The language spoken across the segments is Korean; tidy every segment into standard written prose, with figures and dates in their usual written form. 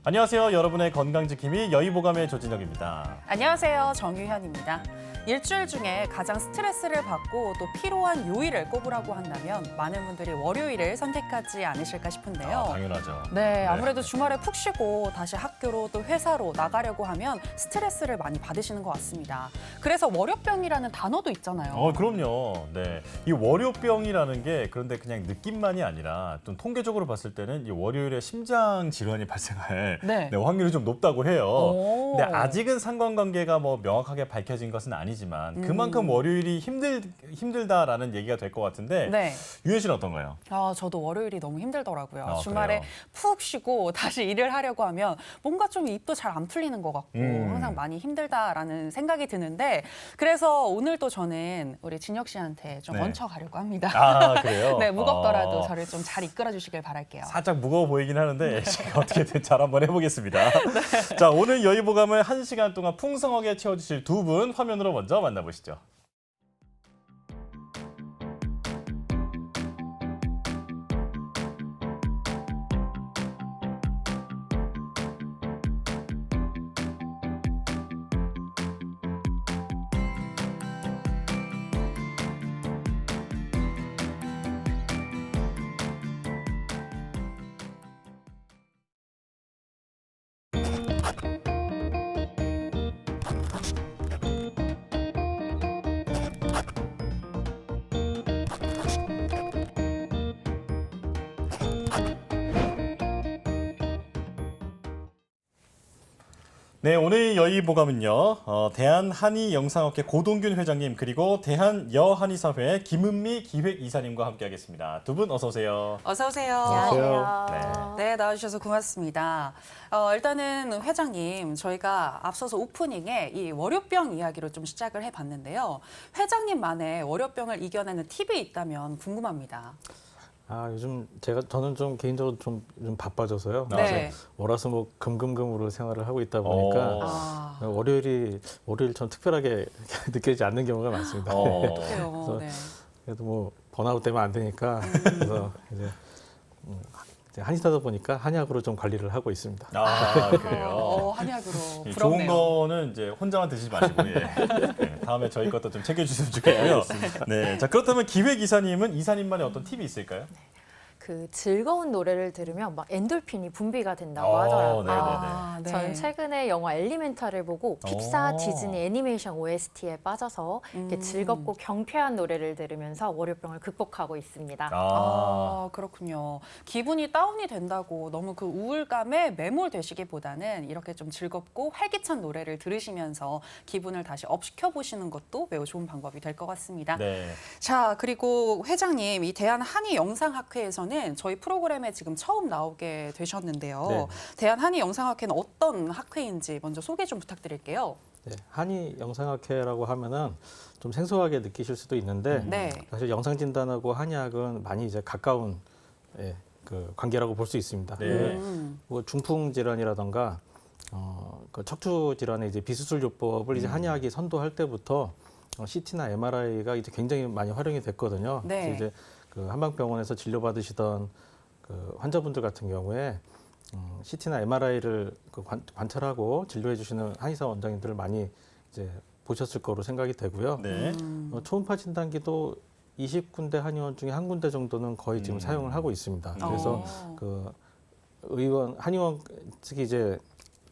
안녕하세요. 여러분의 건강지킴이 여의보감의 조진혁입니다. 안녕하세요. 정유현입니다. 일주일 중에 가장 스트레스를 받고 또 피로한 요일을 꼽으라고 한다면 많은 분들이 월요일을 선택하지 않으실까 싶은데요. 당연하죠. 네, 아무래도 주말에 푹 쉬고 다시 학교로 또 회사로 나가려고 하면 스트레스를 많이 받으시는 것 같습니다. 그래서 월요병이라는 단어도 있잖아요. 그럼요. 네, 이 월요병이라는 게 그런데 그냥 느낌만이 아니라 좀 통계적으로 봤을 때는 이 월요일에 심장 질환이 발생할 네. 확률이 좀 높다고 해요. 오. 근데 아직은 상관관계가 명확하게 밝혀진 것은 아니지만 그만큼 월요일이 힘들다라는 얘기가 될 것 같은데 네. 유현 씨는 어떤가요? 저도 월요일이 너무 힘들더라고요. 주말에 그래요? 푹 쉬고 다시 일을 하려고 하면 뭔가 좀 입도 잘 안 풀리는 것 같고 항상 많이 힘들다라는 생각이 드는데 그래서 오늘 또 저는 우리 진혁 씨한테 좀 네. 얹혀가려고 합니다. 그래요? 네, 무겁더라도 저를 좀 잘 이끌어 주시길 바랄게요. 살짝 무거워 보이긴 하는데 제가 어떻게든 잘 한번 해보겠습니다. 자, 오늘 여의보감을 1시간 동안 풍성하게 채워주실 두 분 화면으로 먼저 만나보시죠. 네, 오늘 여의보감은요. 대한한의영상학회 고동균 회장님 그리고 대한여한의사회 김은미 기획이사님과 함께하겠습니다. 두 분 어서 오세요. 어서 오세요. 안녕하세요. 네, 나와주셔서 고맙습니다. 일단은 회장님, 저희가 앞서서 오프닝에 이 월요병 이야기로 좀 시작을 해봤는데요. 회장님만의 월요병을 이겨내는 팁이 있다면 궁금합니다. 요즘 저는 좀 개인적으로 좀 바빠져서요. 네. 월화수목 금금으로 생활을 하고 있다 보니까 월요일 좀 특별하게 느껴지지 않는 경우가 많습니다. 어떡해요. 네. 그래도 뭐 번아웃 되면 안 되니까 그래서 이제 한의사다 보니까 한약으로 좀 관리를 하고 있습니다. 그래요? 한약으로 좋은 부럽네요. 거는 이제 혼자만 드시지 마시고 네, 다음에 저희 것도 좀 챙겨주시면 좋겠고요. 네, 자 그렇다면 기획이사님은 이사님만의 어떤 팁이 있을까요? 그 즐거운 노래를 들으면 막 엔돌핀이 분비가 된다고 하더라고요. 네. 저는 최근에 영화 엘리멘탈을 보고 픽사 디즈니 애니메이션 OST에 빠져서 이렇게 즐겁고 경쾌한 노래를 들으면서 월요병을 극복하고 있습니다. 그렇군요. 기분이 다운이 된다고 너무 그 우울감에 매몰되시기보다는 이렇게 좀 즐겁고 활기찬 노래를 들으시면서 기분을 다시 업시켜 보시는 것도 매우 좋은 방법이 될 것 같습니다. 네. 자, 그리고 회장님, 이 대한한의영상학회에서는 저희 프로그램에 지금 처음 나오게 되셨는데요. 네. 대한한의영상학회는 어떤 학회인지 먼저 소개 좀 부탁드릴게요. 네, 한의영상학회라고 하면은 좀 생소하게 느끼실 수도 있는데 사실 영상진단하고 한의학은 많이 이제 가까운 그 관계라고 볼 수 있습니다. 네. 뭐 중풍 질환이라던가 그 척추 질환의 이제 비수술요법을 이제 한의학이 선도할 때부터 CT나 MRI가 이제 굉장히 많이 활용이 됐거든요. 네. 그래서 이제 그 한방병원에서 진료받으시던 그 환자분들 같은 경우에 CT나 MRI를 관찰하고 진료해 주시는 한의사 원장님들을 많이 이제 보셨을 거로 생각이 되고요. 네. 초음파 진단기도 20군데 한의원 중에 한 군데 정도는 거의 지금 사용을 하고 있습니다. 그래서 그 한의원 특히 이제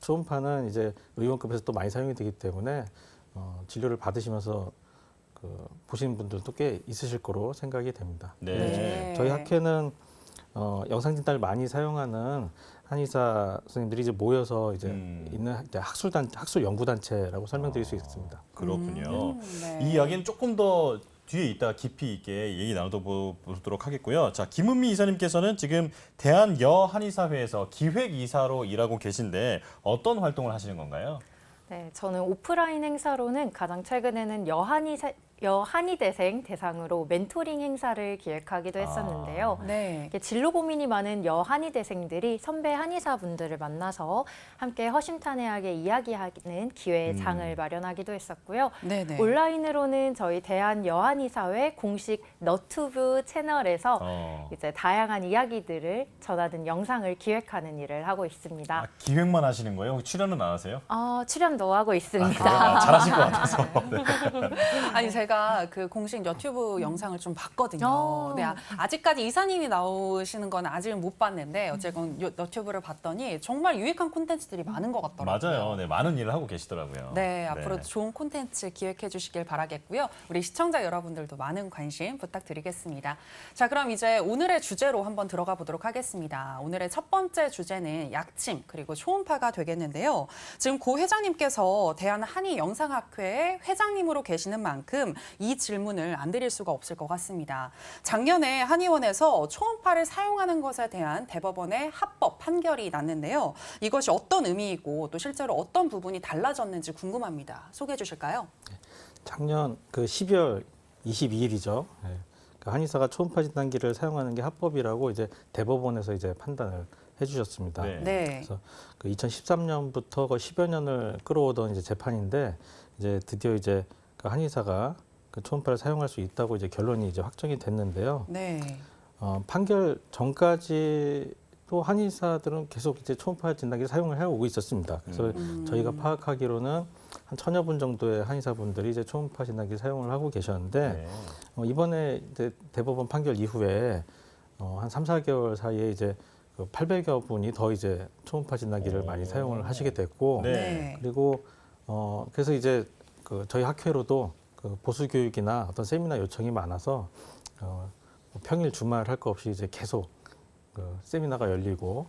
초음파는 이제 의원급에서 또 많이 사용이 되기 때문에 진료를 받으시면서 보시는 분들도 꽤 있으실 거로 생각이 됩니다. 네. 저희 학회는 영상진단을 많이 사용하는 한의사 선생님들이 이제 모여서 이제 있는 이제 학술 연구단체라고 설명드릴 수 있습니다. 그렇군요. 네. 이 이야기는 조금 더 뒤에 이따 깊이 있게 얘기 나눠보도록 하겠고요. 자, 김은미 이사님께서는 지금 대한여한의사회에서 기획이사로 일하고 계신데 어떤 활동을 하시는 건가요? 네, 저는 오프라인 행사로는 가장 최근에는 여한의대생 대상으로 멘토링 행사를 기획하기도 했었는데요. 네. 이렇게 진로 고민이 많은 여한의대생들이 선배 한의사분들을 만나서 함께 허심탄회하게 이야기하는 기회의 장을 마련하기도 했었고요. 네네. 온라인으로는 저희 대한여한의사회 공식 너튜브 채널에서 이제 다양한 이야기들을 전하는 영상을 기획하는 일을 하고 있습니다. 아, 기획만 하시는 거예요? 혹시 출연은 안 하세요? 출연도 하고 있습니다. 잘하실 것 같아서. 네. 아니 제가 그 공식 유튜브 영상을 좀 봤거든요. 어. 네, 아직까지 이사님이 나오시는 건 아직은 못 봤는데 어쨌건 유튜브를 봤더니 정말 유익한 콘텐츠들이 많은 것 같더라고요. 맞아요. 네, 많은 일을 하고 계시더라고요. 네, 앞으로 좋은 콘텐츠 기획해 주시길 바라겠고요. 우리 시청자 여러분들도 많은 관심 부탁드리겠습니다. 자, 그럼 이제 오늘의 주제로 한번 들어가 보도록 하겠습니다. 오늘의 첫 번째 주제는 약침 그리고 초음파가 되겠는데요. 지금 고 회장님께서 대한한의영상학회의 회장님으로 계시는 만큼 이 질문을 안 드릴 수가 없을 것 같습니다. 작년에 한의원에서 초음파를 사용하는 것에 대한 대법원의 합법 판결이 났는데요. 이것이 어떤 의미이고 또 실제로 어떤 부분이 달라졌는지 궁금합니다. 소개해 주실까요? 작년 그 12월 22일이죠. 그 한의사가 초음파 진단기를 사용하는 게 합법이라고 이제 대법원에서 이제 판단을 해주셨습니다. 네. 네. 그래서 그 2013년부터 그 10여 년을 끌어오던 이제 재판인데 이제 드디어 이제 그 한의사가 그 초음파를 사용할 수 있다고 이제 결론이 이제 확정이 됐는데요. 네. 판결 전까지도 한의사들은 계속 이제 초음파 진단기를 사용을 해오고 있었습니다. 그래서 저희가 파악하기로는 한 1000여 분 정도의 한의사분들이 이제 초음파 진단기를 사용을 하고 계셨는데 네. 이번에 이제 대법원 판결 이후에 한 3, 4개월 사이에 이제 그 800여 분이 더 이제 초음파 진단기를 많이 사용을 하시게 됐고 네. 그리고 그래서 이제 그 저희 학회로도 그 보수 교육이나 어떤 세미나 요청이 많아서 평일 주말 할 거 없이 이제 계속 그 세미나가 열리고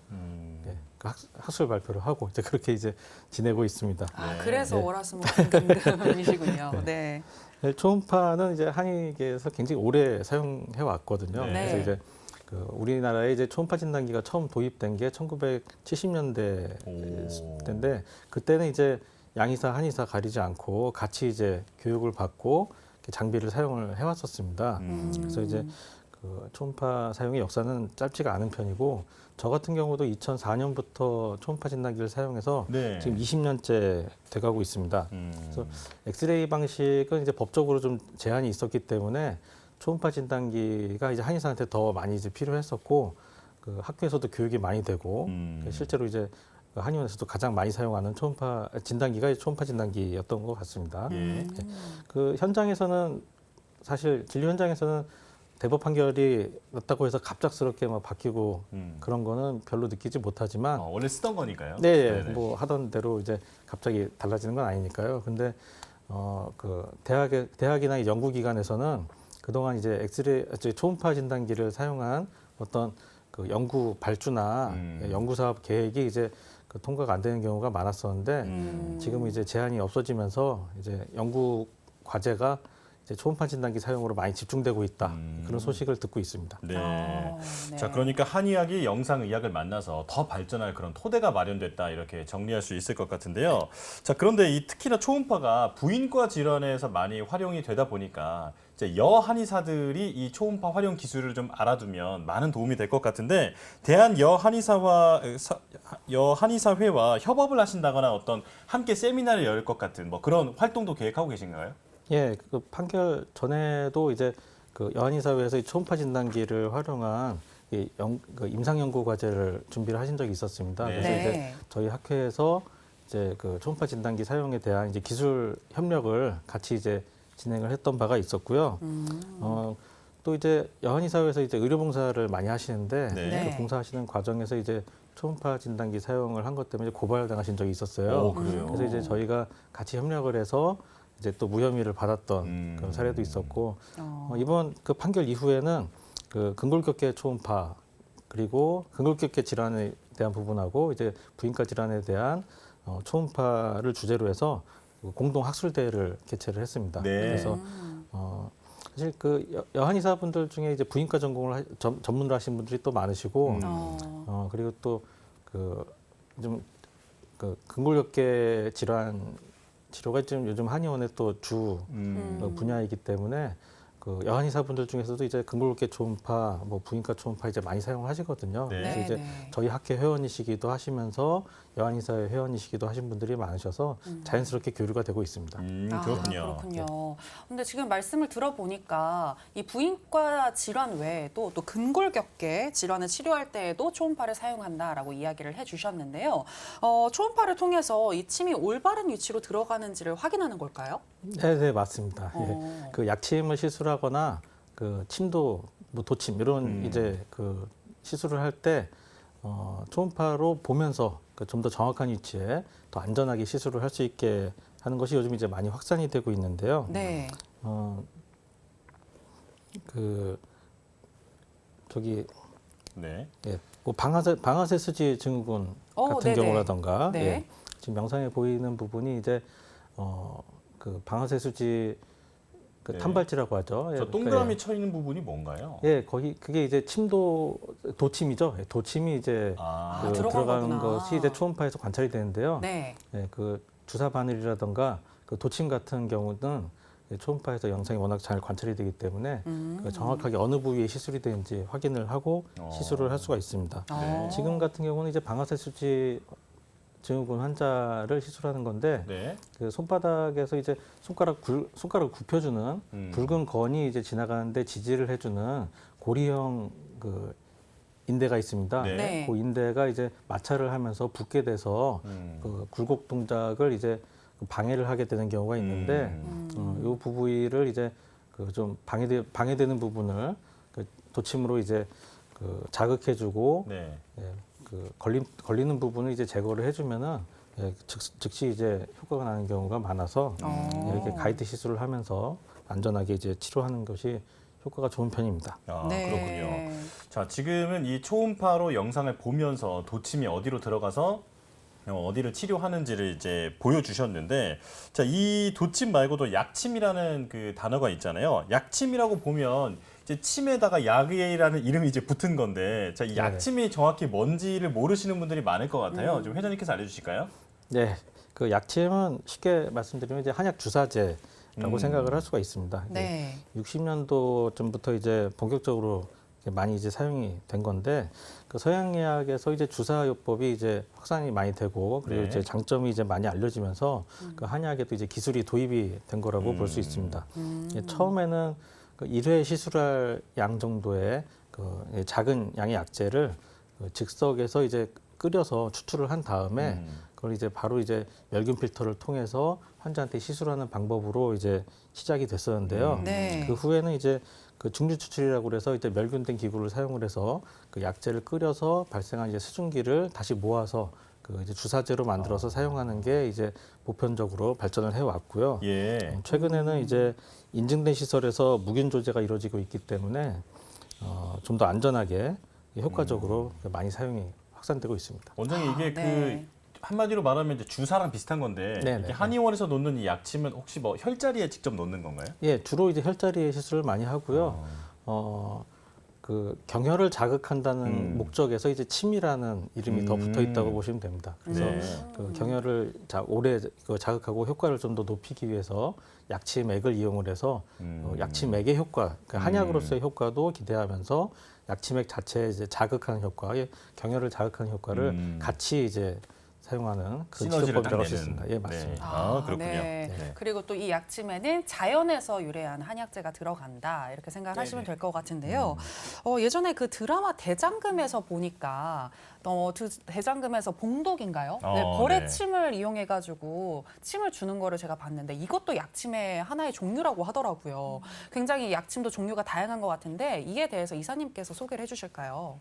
네, 그 학술 발표를 하고 이제 그렇게 이제 지내고 있습니다. 아, 네. 그래서 네. 월화수목금이시군요. 네. 네, 초음파는 이제 한의계에서 굉장히 오래 사용해 왔거든요. 네. 그래서 이제 그 우리나라에 이제 초음파 진단기가 처음 도입된 게 1970년대인데 그때는 이제 양의사, 한의사 가리지 않고 같이 이제 교육을 받고 장비를 사용을 해왔었습니다. 그래서 이제 그 초음파 사용의 역사는 짧지가 않은 편이고 저 같은 경우도 2004년부터 초음파 진단기를 사용해서 네. 지금 20년째 돼가고 있습니다. 그래서 엑스레이 방식은 이제 법적으로 좀 제한이 있었기 때문에 초음파 진단기가 이제 한의사한테 더 많이 이제 필요했었고 그 학교에서도 교육이 많이 되고 실제로 이제 한의원에서도 가장 많이 사용하는 초음파 진단기가 초음파 진단기였던 것 같습니다. 예. 그 현장에서는 사실 진료 현장에서는 대법 판결이 났다고 해서 갑작스럽게 막 바뀌고 그런 거는 별로 느끼지 못하지만 원래 쓰던 거니까요. 네, 네네. 뭐 하던 대로 이제 갑자기 달라지는 건 아니니까요. 근데 그 대학이나 이 연구기관에서는 그동안 이제 초음파 진단기를 사용한 어떤 그 연구 발주나 연구 사업 계획이 이제 그 통과가 안 되는 경우가 많았었는데 지금 이제 제한이 없어지면서 이제 연구 과제가 이제 초음파 진단기 사용으로 많이 집중되고 있다. 그런 소식을 듣고 있습니다. 네. 네. 자, 그러니까 한의학이 영상의학을 만나서 더 발전할 그런 토대가 마련됐다 이렇게 정리할 수 있을 것 같은데요. 자, 그런데 이 특히나 초음파가 부인과 질환에서 많이 활용이 되다 보니까 이제 여한의사들이 이 초음파 활용 기술을 좀 알아두면 많은 도움이 될 것 같은데 대한 여한의사회와 협업을 하신다거나 어떤 함께 세미나를 열 것 같은 뭐 그런 활동도 계획하고 계신가요? 예, 그 판결 전에도 이제 그 여한의사회에서 이 초음파 진단기를 활용한 그 임상 연구 과제를 준비를 하신 적이 있었습니다. 네. 그래서 이제 저희 학회에서 이제 그 초음파 진단기 사용에 대한 이제 기술 협력을 같이 이제 진행을 했던 바가 있었고요. 또 이제 여한의사회에서 이제 의료봉사를 많이 하시는데 네. 그 봉사하시는 과정에서 이제 초음파 진단기 사용을 한 것 때문에 고발당하신 적이 있었어요. 오, 그래요? 그래서 이제 저희가 같이 협력을 해서 이제 또 무혐의를 받았던 그런 사례도 있었고 이번 그 판결 이후에는 그 근골격계 초음파 그리고 근골격계 질환에 대한 부분하고 이제 부인과 질환에 대한 초음파를 주제로 해서 공동 학술 대회를 개최를 했습니다. 네. 그래서 사실 그 여한의사분들 중에 이제 부인과 전공을 전문을 하신 분들이 또 많으시고 그리고 또 그 좀 그 근골격계 질환 치료가 지금 요즘 한의원의 또 주 분야이기 때문에 그 여한의사분들 중에서도 이제 근골격계 초음파, 뭐 부인과 초음파 이제 많이 사용하시거든요. 네. 그래서 이제 저희 학회 회원이시기도 하시면서 여한의사의 회원이시기도 하신 분들이 많으셔서 자연스럽게 교류가 되고 있습니다. 그렇군요. 그렇군요. 근데 지금 말씀을 들어보니까 이 부인과 질환 외에도 또 근골격계 질환을 치료할 때에도 초음파를 사용한다라고 이야기를 해주셨는데요. 초음파를 통해서 이 침이 올바른 위치로 들어가는지를 확인하는 걸까요? 네, 맞습니다. 예. 그 약침을 시술하거나 그 침도 뭐 도침 이런 이제 그 시술을 할 때 초음파로 보면서 좀 더 정확한 위치에 더 안전하게 시술을 할 수 있게 하는 것이 요즘 이제 많이 확산이 되고 있는데요. 네. 그 저기 네. 예, 뭐 방아쇠 수지 증후군 같은 네네. 경우라던가 네. 예, 지금 영상에 보이는 부분이 이제 그 방아쇠 수지 그 네. 탄발지라고 하죠. 저 예, 동그라미 쳐 있는 부분이 뭔가요? 예, 거기 그게 이제 도침이죠. 예, 도침이 이제 아, 그 들어간 들어가는 거구나. 것이 이제 초음파에서 관찰이 되는데요. 네. 예, 그 주사 바늘이라던가 그 도침 같은 경우는 초음파에서 영상이 워낙 잘 관찰이 되기 때문에 그 정확하게 어느 부위에 시술이 되는지 확인을 하고 시술을 할 수가 있습니다. 네. 지금 같은 경우는 이제 방아쇠 수지 증후군 환자를 시술하는 건데 네. 그 손바닥에서 이제 손가락을 굽혀주는 붉은 건이 이제 지나가는데 지지를 해주는 고리형 그 인대가 있습니다. 네. 네. 그 인대가 이제 마찰을 하면서 붓게 돼서 그 굴곡 동작을 이제 방해를 하게 되는 경우가 있는데 이 부위를 이제 그 좀 방해되는 부분을 그 도침으로 이제 그 자극해주고 네. 예, 그 걸리는 부분을 이제 제거를 해주면은 예, 즉시 이제 효과가 나는 경우가 많아서 예, 이렇게 가이드 시술을 하면서 안전하게 이제 치료하는 것이 효과가 좋은 편입니다. 아, 네. 그렇군요. 자, 지금은 이 초음파로 영상을 보면서 도침이 어디로 들어가서 어디를 치료하는지를 이제 보여주셨는데, 자, 이 도침 말고도 약침이라는 그 단어가 있잖아요. 약침이라고 보면 이제 침에다가 약이라는 이름이 이제 붙은 건데, 자, 이 약침이 정확히 뭔지를 모르시는 분들이 많을 것 같아요. 좀 회장님께서 알려주실까요? 네, 그 약침은 쉽게 말씀드리면 이제 한약 주사제라고 생각을 할 수가 있습니다. 네. 60년도 전부터 이제 본격적으로 많이 이제 사용이 된 건데 그 서양의학에서 이제 주사요법이 이제 확산이 많이 되고 그리고 네. 이제 장점이 이제 많이 알려지면서 그 한의학에도 이제 기술이 도입이 된 거라고 볼 수 있습니다. 처음에는 그 1회 시술할 양 정도의 그 작은 양의 약재를 그 즉석에서 이제 끓여서 추출을 한 다음에 그걸 이제 바로 이제 멸균 필터를 통해서 환자한테 시술하는 방법으로 이제 시작이 됐었는데요. 네. 그 후에는 이제 그 중류 추출이라고 그래서 이제 멸균된 기구를 사용을 해서 그 약재를 끓여서 발생한 이제 수증기를 다시 모아서 그 이제 주사제로 만들어서 사용하는 게 이제 보편적으로 발전을 해 왔고요. 예. 최근에는 이제 인증된 시설에서 무균 조제가 이루어지고 있기 때문에 좀 더 안전하게 효과적으로 많이 사용이 확산되고 있습니다. 원장님 이게 네. 그 한마디로 말하면 이제 주사랑 비슷한 건데 네네. 이렇게 한의원에서 놓는 이 약침은 혹시 뭐 혈자리에 직접 놓는 건가요? 예, 주로 이제 혈자리 시술을 많이 하고요. 그 경혈을 자극한다는 목적에서 이제 침이라는 이름이 더 붙어 있다고 보시면 됩니다. 그래서 네. 그 경혈을 오래 그 자극하고 효과를 좀 더 높이기 위해서 약침액을 이용을 해서 약침액의 효과, 그 한약으로서의 효과도 기대하면서 약침액 자체에 이제 자극하는 효과, 경혈을 자극하는 효과를 같이 이제 사용하는 그 시너지를 딱 치료법이라고 할 수 내는. 있습니다. 예, 맞습니다. 네. 아, 그렇군요. 네. 네. 그리고 또 이 약침에는 자연에서 유래한 한약재가 들어간다 이렇게 생각하시면 될 것 같은데요. 예전에 그 드라마 대장금에서 보니까 대장금에서 봉독인가요? 네, 벌의 네. 침을 이용해가지고 침을 주는 거를 제가 봤는데 이것도 약침의 하나의 종류라고 하더라고요. 굉장히 약침도 종류가 다양한 것 같은데 이에 대해서 이사님께서 소개를 해주실까요?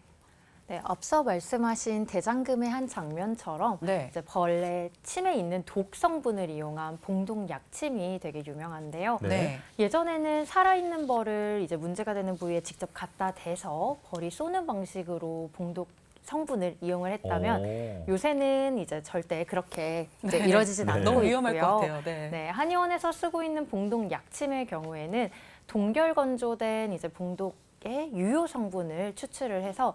네, 앞서 말씀하신 대장금의 한 장면처럼 네. 이제 벌레 침에 있는 독 성분을 이용한 봉독 약침이 되게 유명한데요. 네. 예전에는 살아있는 벌을 이제 문제가 되는 부위에 직접 갖다 대서 벌이 쏘는 방식으로 봉독 성분을 이용을 했다면 요새는 이제 절대 그렇게 이제 네. 이루어지진 네. 않고 너무 있고요. 위험할 것 같아요. 네. 네, 한의원에서 쓰고 있는 봉독 약침의 경우에는 동결 건조된 이제 봉독 의 유효 성분을 추출을 해서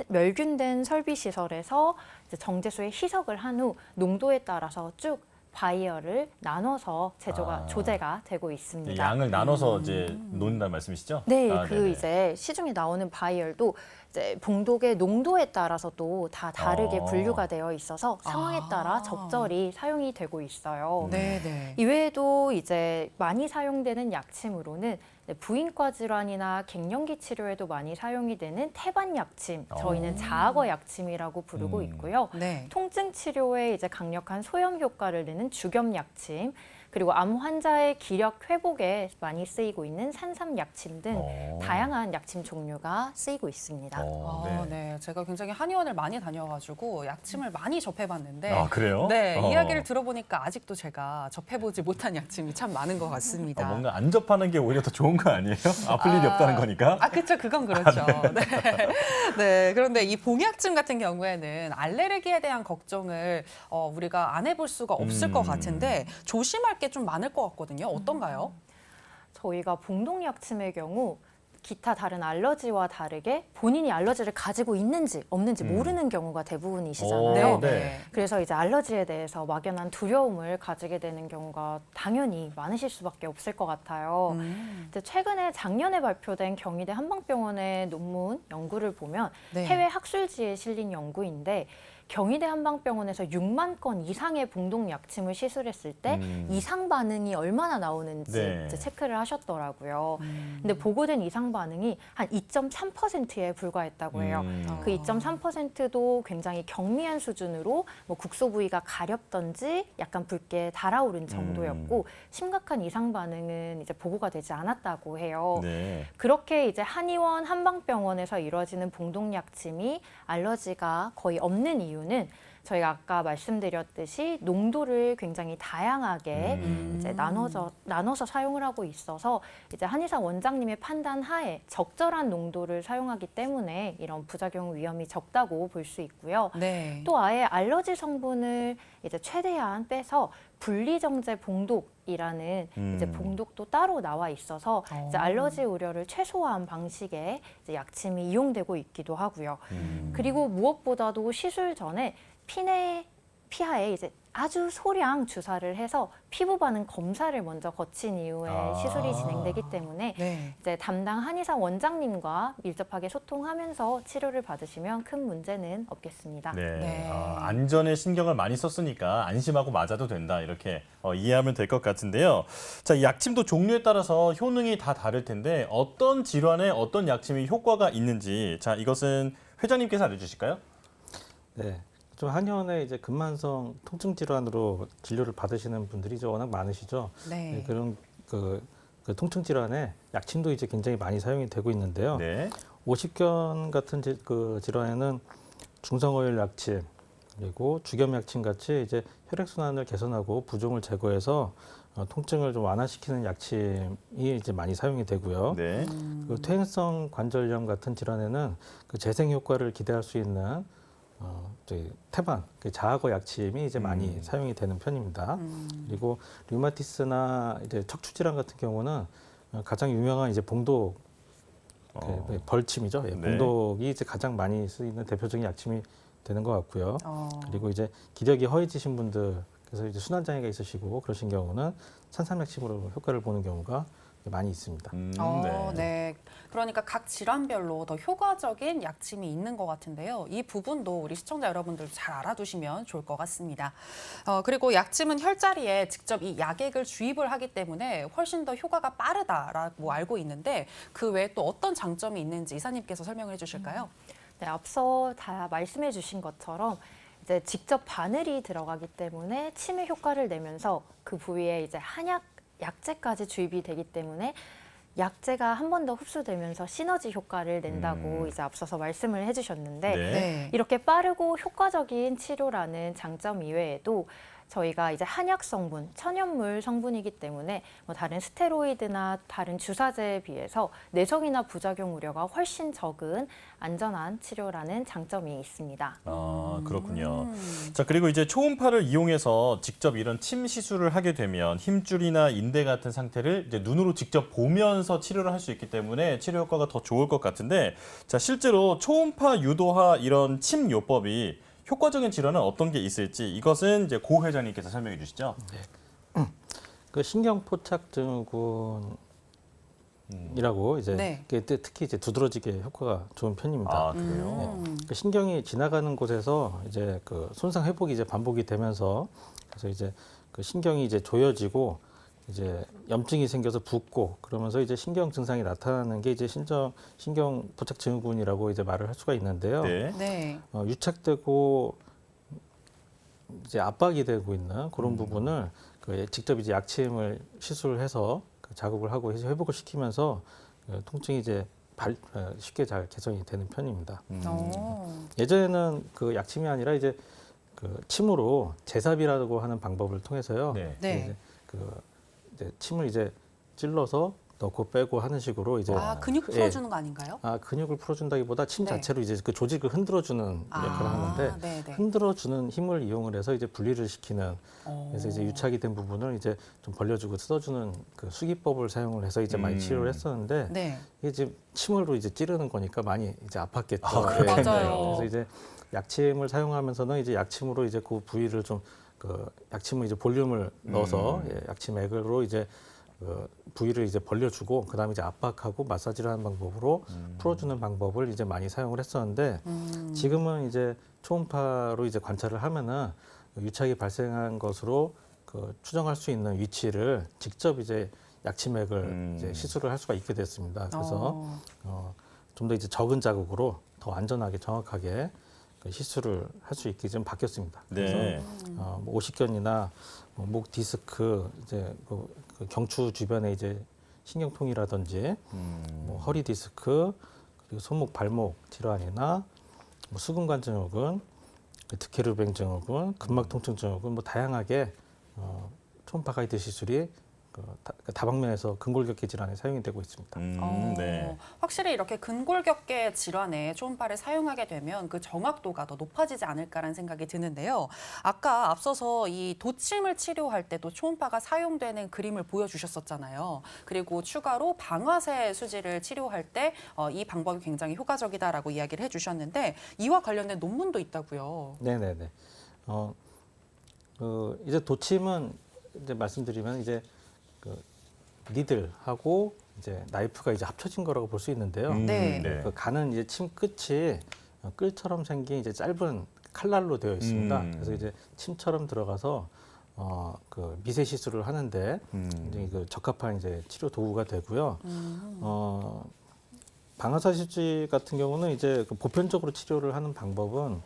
멸균된 설비 시설에서 이제 정제소에 희석을 한 후 농도에 따라서 쭉 바이어를 나눠서 아. 조제가 되고 있습니다. 양을 나눠서 이제 놓는다는 말씀이시죠? 네, 아, 그 네네. 이제 시중에 나오는 바이얼도 이제 봉독의 농도에 따라서 또 다 다르게 분류가 되어 있어서 상황에 따라 적절히 사용이 되고 있어요. 네네. 이외에도 이제 많이 사용되는 약침으로는 부인과 질환이나 갱년기 치료에도 많이 사용이 되는 태반 약침, 저희는 자악어 약침이라고 부르고 있고요. 네. 통증 치료에 이제 강력한 소염 효과를 내는 주겸 약침, 그리고 암 환자의 기력 회복에 많이 쓰이고 있는 산삼 약침 등 다양한 약침 종류가 쓰이고 있습니다. 아, 네. 제가 굉장히 한의원을 많이 다녀가지고 약침을 많이 접해봤는데, 아, 그래요? 네, 이야기를 들어보니까 아직도 제가 접해보지 못한 약침이 참 많은 것 같습니다. 뭔가 안 접하는 게 오히려 더 좋은 거 아니에요? 아플 일이 없다는 거니까. 아, 그렇죠. 그건 그렇죠. 네. 네. 그런데 이 봉약침 같은 경우에는 알레르기에 대한 걱정을 우리가 안 해볼 수가 없을 것 같은데 조심할 게 좀 많을 것 같거든요. 어떤가요? 저희가 봉독약침의 경우 기타 다른 알러지와 다르게 본인이 알러지를 가지고 있는지 없는지 모르는 경우가 대부분이시잖아요. 오, 네. 그래서 이제 알러지에 대해서 막연한 두려움을 가지게 되는 경우가 당연히 많으실 수밖에 없을 것 같아요. 근데 최근에 작년에 발표된 경희대 한방병원의 논문 연구를 보면 네. 해외 학술지에 실린 연구인데 경희대 한방병원에서 6만 건 이상의 봉독 약침을 시술했을 때 이상 반응이 얼마나 나오는지 네. 이제 체크를 하셨더라고요. 근데 보고된 이상 반응이 한 2.3%에 불과했다고 해요. 그 2.3%도 굉장히 경미한 수준으로 뭐 국소 부위가 가렵던지 약간 붉게 달아오른 정도였고 심각한 이상 반응은 이제 보고가 되지 않았다고 해요. 네. 그렇게 이제 한의원 한방병원에서 이루어지는 봉독 약침이 알러지가 거의 없는 이유는 저희가 아까 말씀드렸듯이 농도를 굉장히 다양하게 이제 나눠서 사용을 하고 있어서 이제 한의사 원장님의 판단 하에 적절한 농도를 사용하기 때문에 이런 부작용 위험이 적다고 볼 수 있고요. 네. 또 아예 알러지 성분을 이제 최대한 빼서 분리정제 봉독이라는 이제 봉독도 따로 나와 있어서 이제 알러지 우려를 최소화한 방식의 이제 약침이 이용되고 있기도 하고요. 그리고 무엇보다도 시술 전에 피하에 이제 아주 소량 주사를 해서 피부 반응 검사를 먼저 거친 이후에 시술이 진행되기 때문에 네. 이제 담당 한의사 원장님과 밀접하게 소통하면서 치료를 받으시면 큰 문제는 없겠습니다. 네. 네. 안전에 신경을 많이 썼으니까 안심하고 맞아도 된다 이렇게 이해하면 될 것 같은데요. 자, 약침도 종류에 따라서 효능이 다 다를 텐데 어떤 질환에 어떤 약침이 효과가 있는지 자 이것은 회장님께서 알려주실까요? 네. 좀 한의원에 이제 근만성 통증 질환으로 진료를 받으시는 분들이 이제 워낙 많으시죠. 네. 네, 그런 그 통증 질환에 약침도 이제 굉장히 많이 사용이 되고 있는데요. 네. 오십견 같은 그 질환에는 중성어혈 약침 그리고 주겸 약침 같이 이제 혈액 순환을 개선하고 부종을 제거해서 통증을 좀 완화시키는 약침이 이제 많이 사용이 되고요. 네. 그 퇴행성 관절염 같은 질환에는 그 재생 효과를 기대할 수 있는 저희 태반, 그 자악어 약침이 이제 많이 사용이 되는 편입니다. 그리고 류마티스나 이제 척추 질환 같은 경우는 가장 유명한 이제 봉독 그 벌침이죠. 예, 네. 봉독이 이제 가장 많이 쓰이는 대표적인 약침이 되는 것 같고요. 어. 그리고 이제 기력이 허해지신 분들, 그래서 이제 순환 장애가 있으시고 그러신 경우는 산삼 약침으로 효과를 보는 경우가 많이 있습니다. 네. 그러니까 각 질환별로 더 효과적인 약침이 있는 것 같은데요. 이 부분도 우리 시청자 여러분들 잘 알아두시면 좋을 것 같습니다. 그리고 약침은 혈자리에 직접 이 약액을 주입을 하기 때문에 훨씬 더 효과가 빠르다라고 알고 있는데 그 외에 또 어떤 장점이 있는지 이사님께서 설명을 해주실까요? 네, 앞서 다 말씀해 주신 것처럼 이제 직접 바늘이 들어가기 때문에 치매 효과를 내면서 그 부위에 이제 약재까지 주입이 되기 때문에 약재가 한 번 더 흡수되면서 시너지 효과를 낸다고 이제 앞서서 말씀을 해주셨는데 네. 이렇게 빠르고 효과적인 치료라는 장점 이외에도 저희가 이제 한약 성분, 천연물 성분이기 때문에 뭐 다른 스테로이드나 다른 주사제에 비해서 내성이나 부작용 우려가 훨씬 적은 안전한 치료라는 장점이 있습니다. 아, 그렇군요. 자, 그리고 이제 초음파를 이용해서 직접 이런 침 시술을 하게 되면 힘줄이나 인대 같은 상태를 이제 눈으로 직접 보면서 치료를 할 수 있기 때문에 치료 효과가 더 좋을 것 같은데 자, 실제로 초음파 유도화 이런 침 요법이 효과적인 질환은 어떤 게 있을지 이것은 이제 고 회장님께서 설명해 주시죠. 그 신경포착 증후군이라고 이제 네. 그게 특히 이제 두드러지게 효과가 좋은 편입니다. 아, 그래요? 그 신경이 지나가는 곳에서 이제 그 손상 회복이 이제 반복이 되면서 그래서 이제 그 신경이 이제 조여지고 이제 염증이 생겨서 붓고 그러면서 이제 신경 증상이 나타나는 게 이제 신경 포착 증후군이라고 이제 말을 할 수가 있는데요. 네. 네. 유착되고 이제 압박이 되고 있는 그런 부분을 그 직접 이제 약침을 시술해서 그 자극을 하고 해서 회복을 시키면서 그 통증이 이제 쉽게 잘 개선이 되는 편입니다. 예전에는 그 약침이 아니라 이제 그 침으로 제삽이라고 하는 방법을 통해서요. 네. 네. 이제 이제 침을 이제 찔러서 넣고 빼고 하는 식으로 이제 아, 근육 풀어주는 거 아닌가요? 근육을 풀어준다기보다 침 네. 자체로 이제 그 조직을 흔들어주는 역할을 하는 건데 네네. 흔들어주는 힘을 이용을 해서 이제 분리를 시키는 그래서 이제 유착이 된 부분을 이제 좀 벌려주고 뜯어주는 그 수기법을 사용을 해서 이제 많이 치료를 했었는데 네. 이게 지금 침으로 이제 찌르는 거니까 많이 이제 아팠겠죠. 아, 네. 맞아요. 그래서 이제 약침을 사용하면서는 이제 약침으로 이제 그 부위를 좀 그 약침을 이제 볼륨을 넣어서 약침 액으로 이제 그 부위를 이제 벌려주고 그다음에 이제 압박하고 마사지를 하는 방법으로 풀어주는 방법을 이제 많이 사용을 했었는데 지금은 이제 초음파로 이제 관찰을 하면은 유착이 발생한 것으로 그 추정할 수 있는 위치를 직접 이제 약침액을 이제 시술을 할 수가 있게 됐습니다. 그래서 좀 더 이제 적은 자극으로 더 안전하게 정확하게 그 시술을 할 수 있게 좀 바뀌었습니다. 그래서 네. 뭐 오십견이나 목 디스크 이제 그 경추 주변에 이제 신경통이라든지 뭐 허리 디스크 그리고 손목 발목 질환이나 뭐 수근관 증후군, 득헤르뱅 증후군, 근막 통증 증후군 뭐 다양하게 초음파 가이드 시술이 다방면에서 근골격계 질환에 사용이 되고 있습니다. 네. 확실히 이렇게 근골격계 질환에 초음파를 사용하게 되면 그 정확도가 더 높아지지 않을까라는 생각이 드는데요. 아까 앞서서 이 도침을 치료할 때도 초음파가 사용되는 그림을 보여주셨었잖아요. 그리고 추가로 방아쇠 수지를 치료할 때 이 방법이 굉장히 효과적이다라고 이야기를 해주셨는데 이와 관련된 논문도 있다고요. 네네네. 이제 도침은 이제 말씀드리면 이제 그 니들하고 이제 나이프가 이제 합쳐진 거라고 볼 수 있는데요. 네. 그 가는 이제 침 끝이 끌처럼 생긴 이제 짧은 칼날로 되어 있습니다. 그래서 이제 침처럼 들어가서 그 미세 시술을 하는데 굉장히 그 적합한 이제 치료 도구가 되고요. 방아쇠 수지 같은 경우는 이제 그 보편적으로 치료를 하는 방법은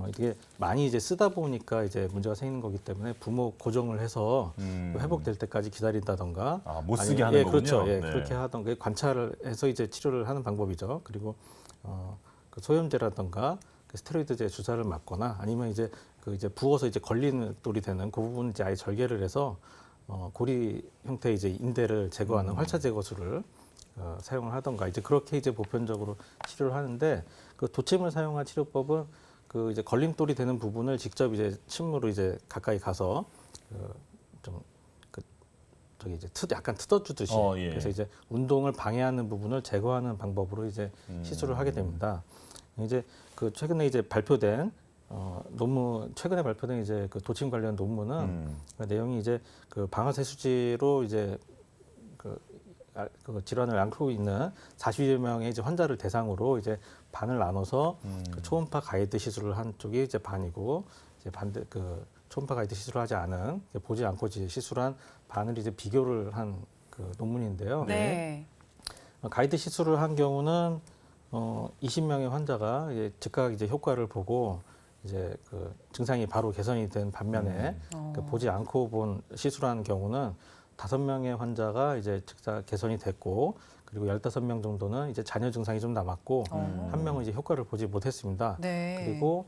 이게 많이 이제 쓰다 보니까 이제 문제가 생기는 거기 때문에 부모 고정을 해서 회복될 때까지 기다린다던가 못 쓰게 하는 거군요. 그렇죠. 예, 네. 그렇게 하던가 관찰을 해서 이제 치료를 하는 방법이죠. 그리고 그 소염제라던가 그 스테로이드제 주사를 맞거나 아니면 이제 그 이제 부어서 이제 걸리는 돌이 되는 그 부분 이제 아예 절개를 해서 고리 형태의 이제 인대를 제거하는 활차 제거술을 사용을 하던가 이제 그렇게 이제 보편적으로 치료를 하는데 그 도침을 사용한 치료법은 그 이제 걸림돌이 되는 부분을 직접 이제 침으로 이제 가까이 가서 저기 이제 약간 뜯어주듯이 예. 그래서 이제 운동을 방해하는 부분을 제거하는 방법으로 이제 시술을 하게 됩니다. 이제 그 최근에 이제 발표된 논문 최근에 발표된 이제 그 도침 관련 논문은 그 내용이 이제 그 방아쇠 수지로 이제 그 질환을 앓고 있는 40여 명의 이제 환자를 대상으로 이제 반을 나눠서 그 초음파 가이드 시술을 한 쪽이 이제 반이고 이제 반대 그 초음파 가이드 시술을 하지 않은 보지 않고 이제 시술한 반을 이제 비교를 한 그 논문인데요. 네. 가이드 시술을 한 경우는 20명의 환자가 이제 즉각 이제 효과를 보고 이제 그 증상이 바로 개선이 된 반면에 그 보지 않고 본 시술한 경우는 5명의 환자가 이제 즉각 개선이 됐고 그리고 15명 정도는 이제 잔여 증상이 좀 남았고 한 명은 이제 효과를 보지 못했습니다. 네. 그리고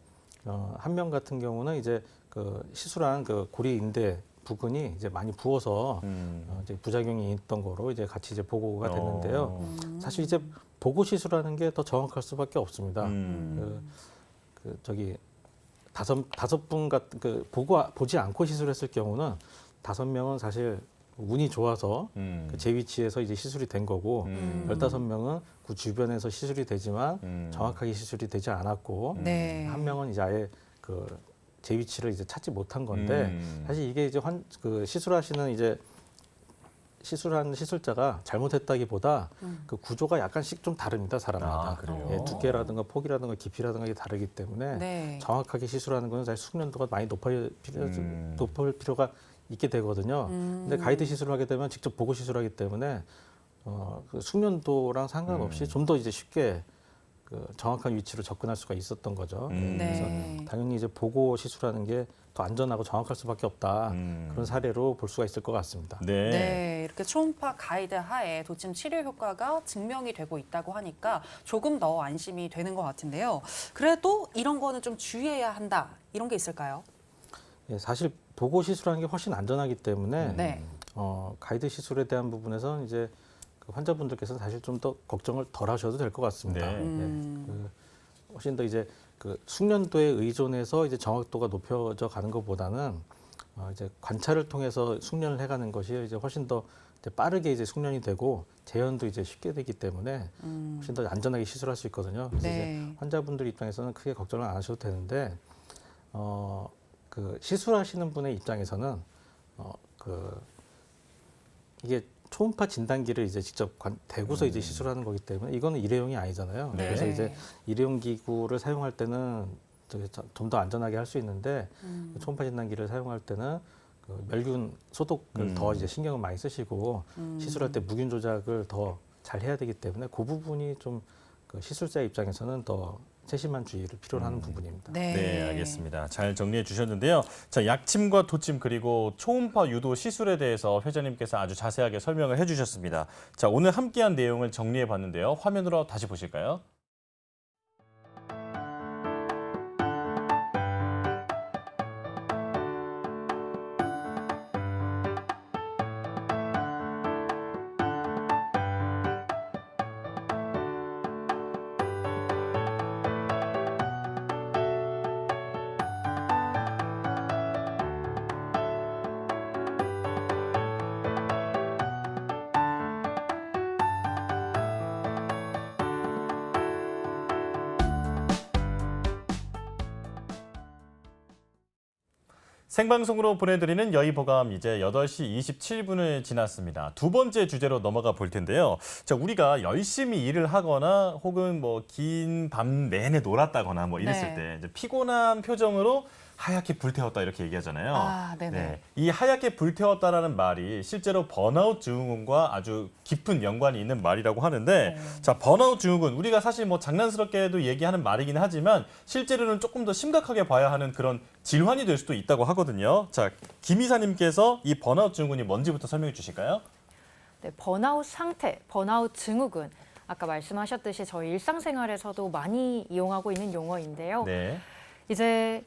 한 명 같은 경우는 이제 그 시술한 그 고리 인대 부근이 이제 많이 부어서 이제 부작용이 있던 거로 이제 같이 이제 보고가 됐는데요. 사실 이제 보고 시술하는 게 더 정확할 수밖에 없습니다. 그 저기 다섯 분 같은 그 보지 않고 시술했을 경우는 5명은 사실 운이 좋아서 그 제 위치에서 이제 시술이 된 거고 15명은 그 주변에서 시술이 되지만 정확하게 시술이 되지 않았고 네. 한 명은 이제 아예 제 위치를 이제 찾지 못한 건데 사실 이게 이제 시술하시는 이제 시술한 시술자가 잘못했다기보다 그 구조가 약간씩 좀 다릅니다, 사람마다. 아, 그래요? 예, 두께라든가 폭이라든가 깊이라든가 이게 다르기 때문에 네. 정확하게 시술하는 것은 사실 숙련도가 많이 높을 필요가 있게 되거든요. 근데 가이드 시술을 하게 되면 직접 보고 시술하기 때문에 그 숙련도랑 상관없이 좀 더 이제 쉽게 그 정확한 위치로 접근할 수가 있었던 거죠. 그래서 네. 당연히 이제 보고 시술하는 게 더 안전하고 정확할 수밖에 없다. 그런 사례로 볼 수가 있을 것 같습니다. 네. 네, 이렇게 초음파 가이드 하에 도침 치료 효과가 증명이 되고 있다고 하니까 조금 더 안심이 되는 것 같은데요. 그래도 이런 거는 좀 주의해야 한다. 이런 게 있을까요? 예, 사실 보고 시술하는 게 훨씬 안전하기 때문에 네. 가이드 시술에 대한 부분에서는 이제 그 환자분들께서는 사실 좀 더 걱정을 덜 하셔도 될 것 같습니다. 네. 훨씬 더 이제 그 숙련도에 의존해서 이제 정확도가 높여져 가는 것보다는 이제 관찰을 통해서 숙련을 해가는 것이 이제 훨씬 더 이제 빠르게 이제 숙련이 되고 재현도 이제 쉽게 되기 때문에 훨씬 더 안전하게 시술할 수 있거든요. 그래서 네. 이제 환자분들 입장에서는 크게 걱정을 안 하셔도 되는데 그 시술하시는 분의 입장에서는 이게 초음파 진단기를 이제 직접 대고서 이제 시술하는 거기 때문에 이거는 일회용이 아니잖아요. 네. 그래서 이제 일회용 기구를 사용할 때는 좀 더 안전하게 할 수 있는데 초음파 진단기를 사용할 때는 그 멸균 소독을 더 이제 신경을 많이 쓰시고 시술할 때 무균 조작을 더 잘 해야 되기 때문에 그 부분이 좀 그 시술자 입장에서는 더 세심한 주의를 필요로 하는 부분입니다. 네, 알겠습니다. 잘 정리해 주셨는데요. 자, 약침과 도침 그리고 초음파 유도 시술에 대해서 회장님께서 아주 자세하게 설명을 해주셨습니다. 자, 오늘 함께한 내용을 정리해 봤는데요. 화면으로 다시 보실까요? 생방송으로 보내드리는 여의보감 이제 8시 27분을 지났습니다. 두 번째 주제로 넘어가 볼 텐데요. 자, 우리가 열심히 일을 하거나 혹은 뭐 긴 밤 내내 놀았다거나 뭐 이랬을 네. 때 이제 피곤한 표정으로 하얗게 불태웠다 이렇게 얘기하잖아요. 아, 네네. 네. 이 하얗게 불태웠다라는 말이 실제로 번아웃 증후군과 아주 깊은 연관이 있는 말이라고 하는데 자, 번아웃 증후군 우리가 사실 뭐 장난스럽게도 얘기하는 말이긴 하지만 실제로는 조금 더 심각하게 봐야 하는 그런 질환이 될 수도 있다고 하거든요. 자, 김 이사님께서 이 번아웃 증후군이 뭔지부터 설명해 주실까요? 네, 번아웃 상태, 번아웃 증후군. 아까 말씀하셨듯이 저희 일상생활에서도 많이 이용하고 있는 용어인데요. 네. 이제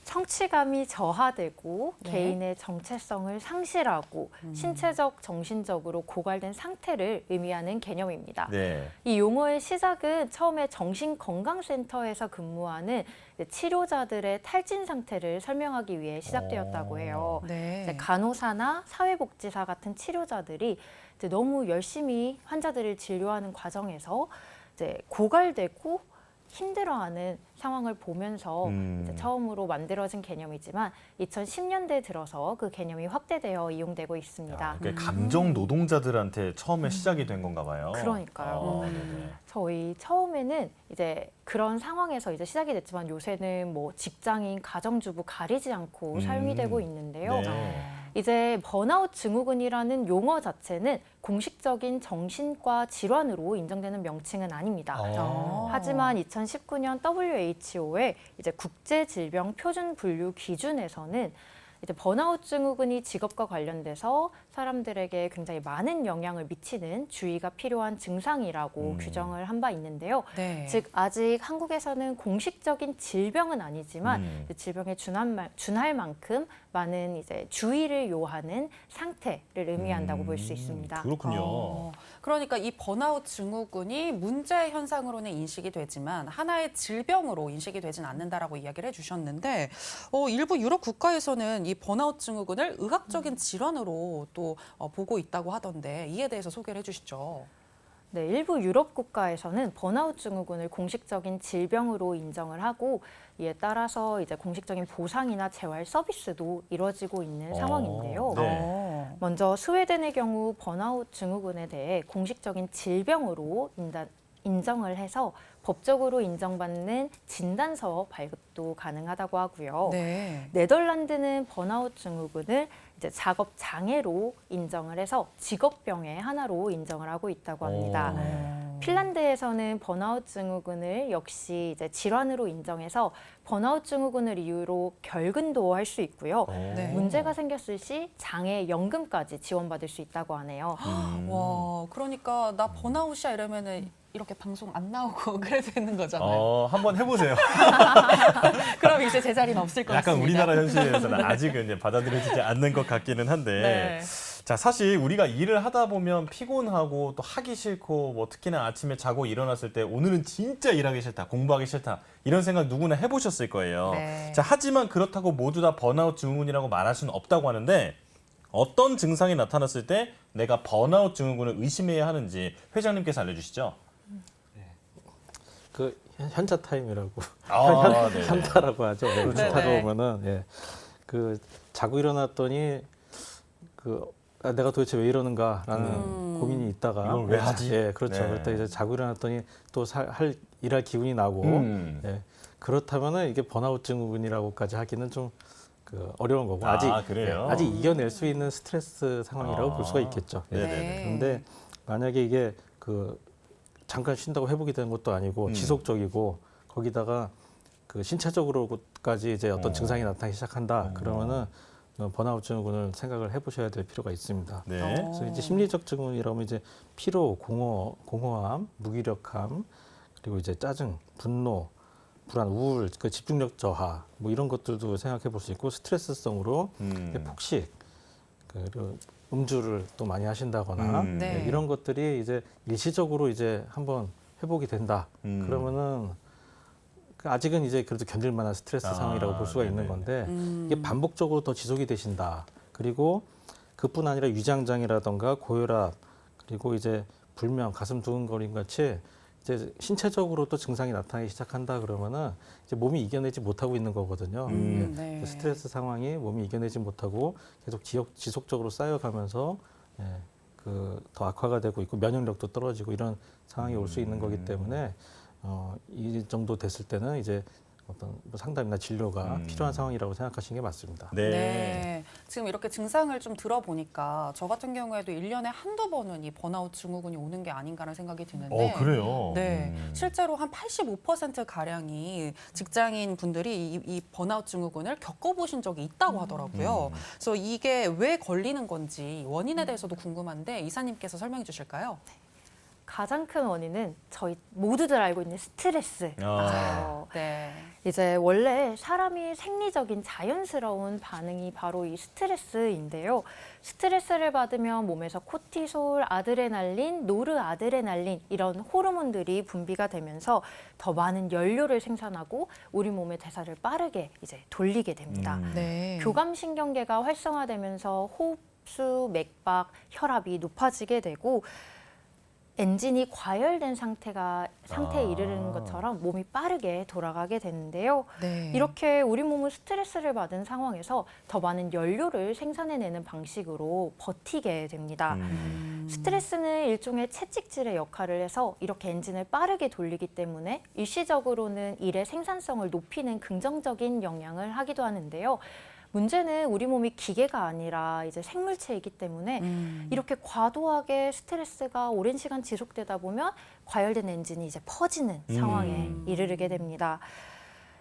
성취감이 저하되고 네. 개인의 정체성을 상실하고 신체적, 정신적으로 고갈된 상태를 의미하는 개념입니다. 네. 이 용어의 시작은 처음에 정신건강센터에서 근무하는 치료자들의 탈진 상태를 설명하기 위해 시작되었다고 해요. 네. 이제 간호사나 사회복지사 같은 치료자들이 이제 너무 열심히 환자들을 진료하는 과정에서 이제 고갈되고 힘들어하는 상황을 보면서 이제 처음으로 만들어진 개념이지만 2010년대 들어서 그 개념이 확대되어 이용되고 있습니다. 그게 감정 노동자들한테 처음에 시작이 된 건가 봐요. 그러니까요. 네네. 저희 처음에는 이제 그런 상황에서 이제 시작이 됐지만 요새는 뭐 직장인, 가정주부 가리지 않고 사용이 되고 있는데요. 네. 이제 번아웃 증후군이라는 용어 자체는 공식적인 정신과 질환으로 인정되는 명칭은 아닙니다. 하지만 2019년 WHO의 이제 국제질병 표준 분류 기준에서는 이제 번아웃 증후군이 직업과 관련돼서 사람들에게 굉장히 많은 영향을 미치는 주의가 필요한 증상이라고 규정을 한 바 있는데요. 네. 즉 아직 한국에서는 공식적인 질병은 아니지만 질병에 준할 만큼 많은 이제 주의를 요하는 상태를 의미한다고 볼 수 있습니다. 그렇군요. 그러니까 이 번아웃 증후군이 문제 현상으로는 인식이 되지만 하나의 질병으로 인식이 되진 않는다라고 이야기를 해주셨는데 일부 유럽 국가에서는 이 번아웃 증후군을 의학적인 질환으로 또 보고 있다고 하던데 이에 대해서 소개를 해주시죠. 네, 일부 유럽 국가에서는 번아웃 증후군을 공식적인 질병으로 인정을 하고 이에 따라서 이제 공식적인 보상이나 재활 서비스도 이루어지고 있는 상황인데요. 네. 먼저 스웨덴의 경우 번아웃 증후군에 대해 공식적인 질병으로 인정을 해서 법적으로 인정받는 진단서 발급도 가능하다고 하고요. 네. 네덜란드는 번아웃 증후군을 이제 작업 장애로 인정을 해서 직업병의 하나로 인정을 하고 있다고 합니다. 핀란드에서는 번아웃 증후군을 역시 이제 질환으로 인정해서 번아웃 증후군을 이유로 결근도 할 수 있고요. 네. 문제가 생겼을 시 장애 연금까지 지원받을 수 있다고 하네요. 와, 그러니까 나 번아웃이야 이러면은 이렇게 방송 안 나오고 그래도 되는 거잖아요. 한번 해보세요. 그럼 이제 제자리는 없을 것 약간 같습니다. 우리나라 현실에서는 아직은 이제 받아들여지지 않는 것 같기는 한데. 네. 자, 사실 우리가 일을 하다 보면 피곤하고 또 하기 싫고 뭐 특히나 아침에 자고 일어났을 때 오늘은 진짜 일하기 싫다, 공부하기 싫다 이런 생각 누구나 해보셨을 거예요. 네. 자, 하지만 그렇다고 모두 다 번아웃 증후군이라고 말할 수는 없다고 하는데 어떤 증상이 나타났을 때 내가 번아웃 증후군을 의심해야 하는지 회장님께서 알려주시죠. 그 현자 타임이라고 네. 현타라고 하죠. 네, 그렇죠. 현타가 네네. 오면은 그 자고 일어났더니 내가 도대체 왜 이러는가라는 고민이 있다가 이걸 왜 하지? 예, 그렇죠. 네. 그랬다 이제 자고 일어났더니 또 일할 기운이 나고 예, 그렇다면은 이게 번아웃 증후군이라고까지 하기는 좀 어려운 거고 그래요? 아직 이겨낼 수 있는 스트레스 상황이라고 볼 수가 있겠죠. 예. 네네네. 그런데 만약에 이게 잠깐 쉰다고 회복이 되는 것도 아니고 지속적이고 거기다가 신체적으로까지 이제 어떤 증상이 나타나기 시작한다. 그러면은 번아웃 증후군을 생각을 해보셔야 될 필요가 있습니다. 네. 그래서 이제 심리적 증후군이라면 이제 피로, 공허함, 무기력함, 그리고 이제 짜증, 분노, 불안, 우울, 집중력 저하 뭐 이런 것들도 생각해 볼 수 있고 스트레스성으로 폭식, 그리고 음주를 또 많이 하신다거나 네. 이런 것들이 이제 일시적으로 이제 한번 회복이 된다. 그러면은 아직은 이제 그래도 견딜 만한 스트레스 상황이라고 볼 수가 있는 건데 이게 반복적으로 더 지속이 되신다. 그리고 그뿐 아니라 위장장애라던가 고혈압 그리고 이제 불면, 가슴 두근거림 같이 이제 신체적으로 또 증상이 나타나기 시작한다 그러면은 이제 몸이 이겨내지 못하고 있는 거거든요. 네. 스트레스 상황이 몸이 이겨내지 못하고 계속 지속적으로 쌓여가면서 더 악화가 되고 있고 면역력도 떨어지고 이런 상황이 올 수 있는 거기 때문에 이 정도 됐을 때는 이제 어떤 상담이나 진료가 필요한 상황이라고 생각하시는 게 맞습니다. 네. 네. 지금 이렇게 증상을 좀 들어보니까 저 같은 경우에도 1년에 한두 번은 이 번아웃 증후군이 오는 게 아닌가라는 생각이 드는데 그래요? 네, 실제로 한 85%가량이 직장인 분들이 이 번아웃 증후군을 겪어보신 적이 있다고 하더라고요. 그래서 이게 왜 걸리는 건지 원인에 대해서도 궁금한데 이사님께서 설명해 주실까요? 가장 큰 원인은 저희 모두들 알고 있는 스트레스. 네. 이제 원래 사람이 생리적인 자연스러운 반응이 바로 이 스트레스인데요. 스트레스를 받으면 몸에서 코티솔, 아드레날린, 노르아드레날린 이런 호르몬들이 분비가 되면서 더 많은 연료를 생산하고 우리 몸의 대사를 빠르게 이제 돌리게 됩니다. 네. 교감신경계가 활성화되면서 호흡수, 맥박, 혈압이 높아지게 되고 엔진이 과열된 상태에 이르는 것처럼 몸이 빠르게 돌아가게 되는데요. 네. 이렇게 우리 몸은 스트레스를 받은 상황에서 더 많은 연료를 생산해내는 방식으로 버티게 됩니다. 스트레스는 일종의 채찍질의 역할을 해서 이렇게 엔진을 빠르게 돌리기 때문에 일시적으로는 일의 생산성을 높이는 긍정적인 영향을 하기도 하는데요. 문제는 우리 몸이 기계가 아니라 이제 생물체이기 때문에 이렇게 과도하게 스트레스가 오랜 시간 지속되다 보면 과열된 엔진이 이제 퍼지는 상황에 이르게 됩니다.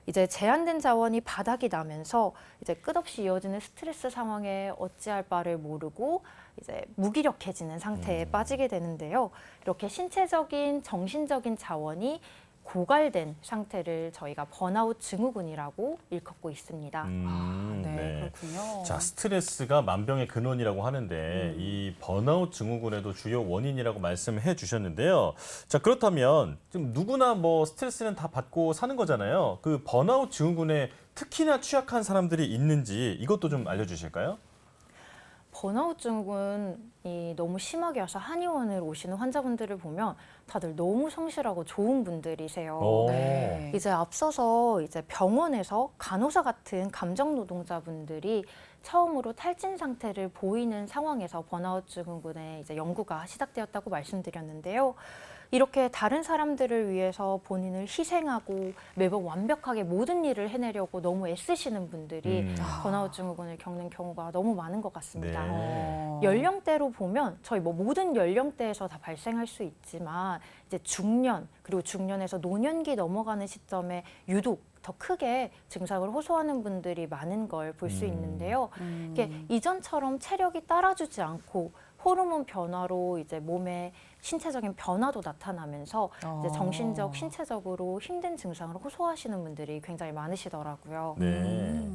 이제 제한된 자원이 바닥이 나면서 이제 끝없이 이어지는 스트레스 상황에 어찌할 바를 모르고 이제 무기력해지는 상태에 빠지게 되는데요. 이렇게 신체적인, 정신적인 자원이 고갈된 상태를 저희가 번아웃 증후군이라고 일컫고 있습니다. 네, 그렇군요. 자, 스트레스가 만병의 근원이라고 하는데 이 번아웃 증후군에도 주요 원인이라고 말씀해 주셨는데요. 자, 그렇다면 지금 누구나 뭐 스트레스는 다 받고 사는 거잖아요. 그 번아웃 증후군에 특히나 취약한 사람들이 있는지 이것도 좀 알려주실까요? 번아웃 증후군이 너무 심하게 와서 한의원을 오시는 환자분들을 보면 다들 너무 성실하고 좋은 분들이세요. 오. 네. 이제 앞서서 이제 병원에서 간호사 같은 감정 노동자분들이 처음으로 탈진 상태를 보이는 상황에서 번아웃 증후군의 이제 연구가 시작되었다고 말씀드렸는데요. 이렇게 다른 사람들을 위해서 본인을 희생하고 매번 완벽하게 모든 일을 해내려고 너무 애쓰시는 분들이 번아웃 증후군을 겪는 경우가 너무 많은 것 같습니다. 네. 연령대로 보면 저희 뭐 모든 연령대에서 다 발생할 수 있지만 이제 중년 그리고 중년에서 노년기 넘어가는 시점에 유독 더 크게 증상을 호소하는 분들이 많은 걸 볼 수 있는데요. 이게 이전처럼 체력이 따라주지 않고 호르몬 변화로 이제 몸에 신체적인 변화도 나타나면서 이제 정신적, 신체적으로 힘든 증상을 호소하시는 분들이 굉장히 많으시더라고요. 네.